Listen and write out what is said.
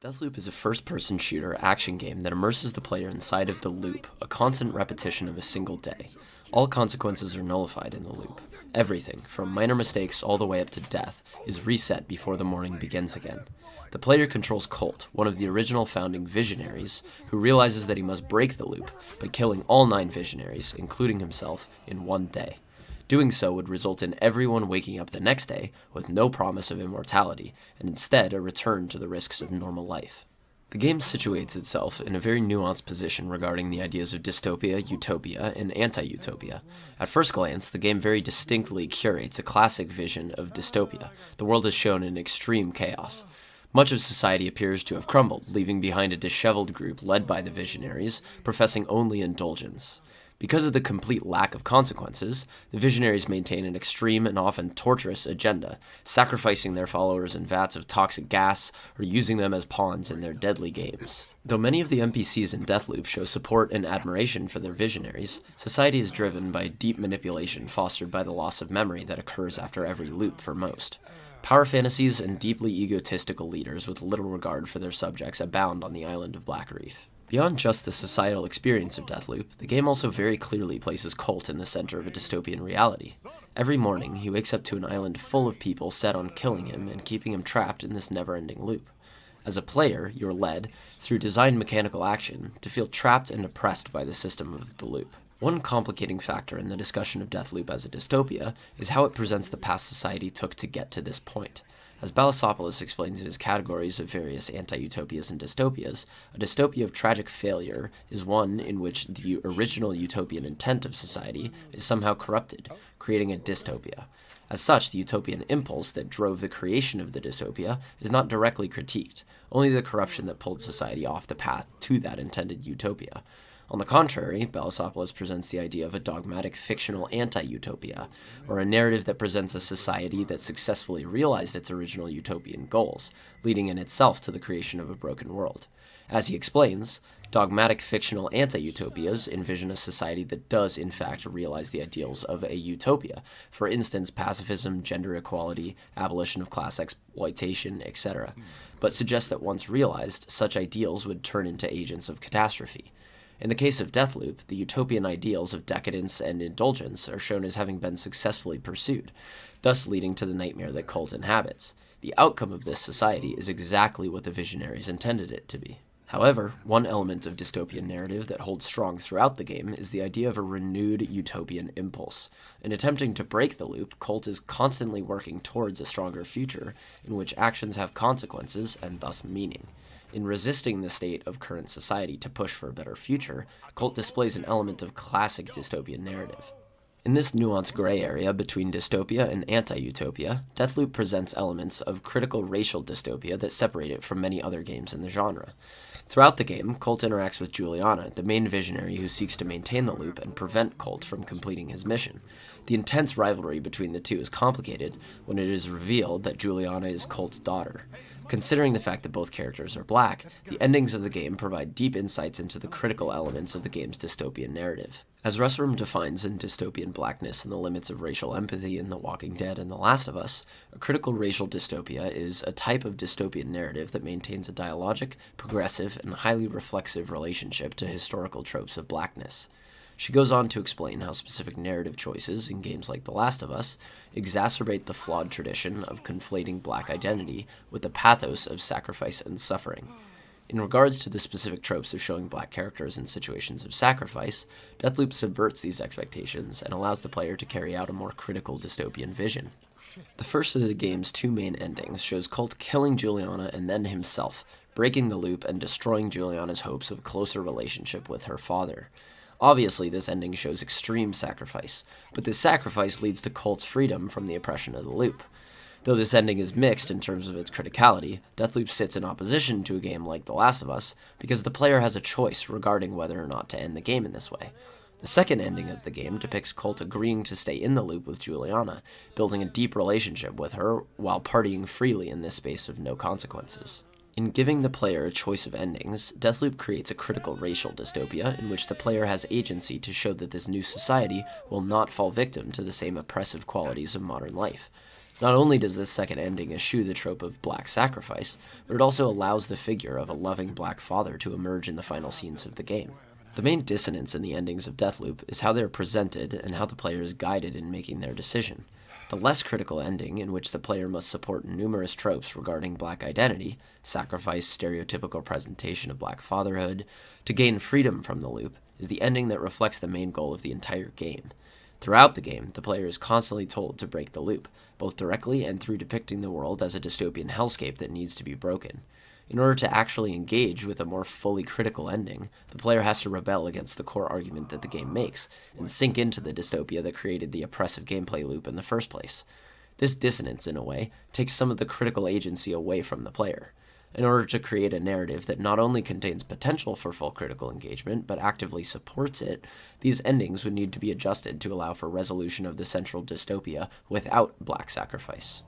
DEATHLOOP is a first-person shooter action game that immerses the player inside of the loop, a constant repetition of a single day. All consequences are nullified in the loop. Everything, from minor mistakes all the way up to death, is reset before the morning begins again. The player controls Colt, one of the original founding visionaries, who realizes that he must break the loop by killing all 9 visionaries, including himself, in one day. Doing so would result in everyone waking up the next day with no promise of immortality, and instead a return to the risks of normal life. The game situates itself in a very nuanced position regarding the ideas of dystopia, utopia, and anti-utopia. At first glance, the game very distinctly curates a classic vision of dystopia. The world is shown in extreme chaos. Much of society appears to have crumbled, leaving behind a disheveled group led by the visionaries, professing only indulgence. Because of the complete lack of consequences, the visionaries maintain an extreme and often torturous agenda, sacrificing their followers in vats of toxic gas or using them as pawns in their deadly games. Though many of the NPCs in DEATHLOOP show support and admiration for their visionaries, society is driven by deep manipulation fostered by the loss of memory that occurs after every loop for most. Power fantasies and deeply egotistical leaders with little regard for their subjects abound on the island of Black Reef. Beyond just the societal experience of DEATHLOOP, the game also very clearly places Colt in the center of a dystopian reality. Every morning, he wakes up to an island full of people set on killing him and keeping him trapped in this never-ending loop. As a player, you're led, through designed mechanical action, to feel trapped and oppressed by the system of the loop. One complicating factor in the discussion of DEATHLOOP as a dystopia is how it presents the path society took to get to this point. As Balasopoulos explains in his categories of various anti-utopias and dystopias, a dystopia of tragic failure is one in which the original utopian intent of society is somehow corrupted, creating a dystopia. As such, the utopian impulse that drove the creation of the dystopia is not directly critiqued, only the corruption that pulled society off the path to that intended utopia. On the contrary, Balasopoulos presents the idea of a dogmatic fictional anti-utopia, or a narrative that presents a society that successfully realized its original utopian goals, leading in itself to the creation of a broken world. As he explains, dogmatic fictional anti-utopias envision a society that does in fact realize the ideals of a utopia, for instance pacifism, gender equality, abolition of class exploitation, etc., but suggest that once realized, such ideals would turn into agents of catastrophe. In the case of DEATHLOOP, the utopian ideals of decadence and indulgence are shown as having been successfully pursued, thus leading to the nightmare that Colt inhabits. The outcome of this society is exactly what the visionaries intended it to be. However, one element of dystopian narrative that holds strong throughout the game is the idea of a renewed utopian impulse. In attempting to break the loop, Colt is constantly working towards a stronger future in which actions have consequences and thus meaning. In resisting the state of current society to push for a better future, Colt displays an element of classic dystopian narrative. In this nuanced gray area between dystopia and anti-utopia, DEATHLOOP presents elements of critical racial dystopia that separate it from many other games in the genre. Throughout the game, Colt interacts with Juliana, the main visionary who seeks to maintain the loop and prevent Colt from completing his mission. The intense rivalry between the two is complicated when it is revealed that Juliana is Colt's daughter. Considering the fact that both characters are black, the endings of the game provide deep insights into the critical elements of the game's dystopian narrative. As Northrop defines in Dystopian Blackness and the Limits of Racial Empathy in The Walking Dead and The Last of Us, a critical racial dystopia is a type of dystopian narrative that maintains a dialogic, progressive, and highly reflexive relationship to historical tropes of blackness. She goes on to explain how specific narrative choices in games like The Last of Us exacerbate the flawed tradition of conflating black identity with the pathos of sacrifice and suffering. In regards to the specific tropes of showing black characters in situations of sacrifice, DEATHLOOP subverts these expectations and allows the player to carry out a more critical dystopian vision. The first of the game's 2 main endings shows Colt killing Juliana and then himself, breaking the loop and destroying Juliana's hopes of a closer relationship with her father. Obviously, this ending shows extreme sacrifice, but this sacrifice leads to Colt's freedom from the oppression of the loop. Though this ending is mixed in terms of its criticality, DEATHLOOP sits in opposition to a game like The Last of Us because the player has a choice regarding whether or not to end the game in this way. The second ending of the game depicts Colt agreeing to stay in the loop with Juliana, building a deep relationship with her while partying freely in this space of no consequences. In giving the player a choice of endings, DEATHLOOP creates a critical racial dystopia in which the player has agency to show that this new society will not fall victim to the same oppressive qualities of modern life. Not only does this second ending eschew the trope of black sacrifice, but it also allows the figure of a loving black father to emerge in the final scenes of the game. The main dissonance in the endings of Deathloop is how they are presented and how the player is guided in making their decision. The less critical ending, in which the player must support numerous tropes regarding black identity, sacrifice, stereotypical presentation of black fatherhood, to gain freedom from the loop, is the ending that reflects the main goal of the entire game. Throughout the game, the player is constantly told to break the loop, both directly and through depicting the world as a dystopian hellscape that needs to be broken. In order to actually engage with a more fully critical ending, the player has to rebel against the core argument that the game makes, and sink into the dystopia that created the oppressive gameplay loop in the first place. This dissonance, in a way, takes some of the critical agency away from the player. In order to create a narrative that not only contains potential for full critical engagement, but actively supports it, these endings would need to be adjusted to allow for resolution of the central dystopia without black sacrifice.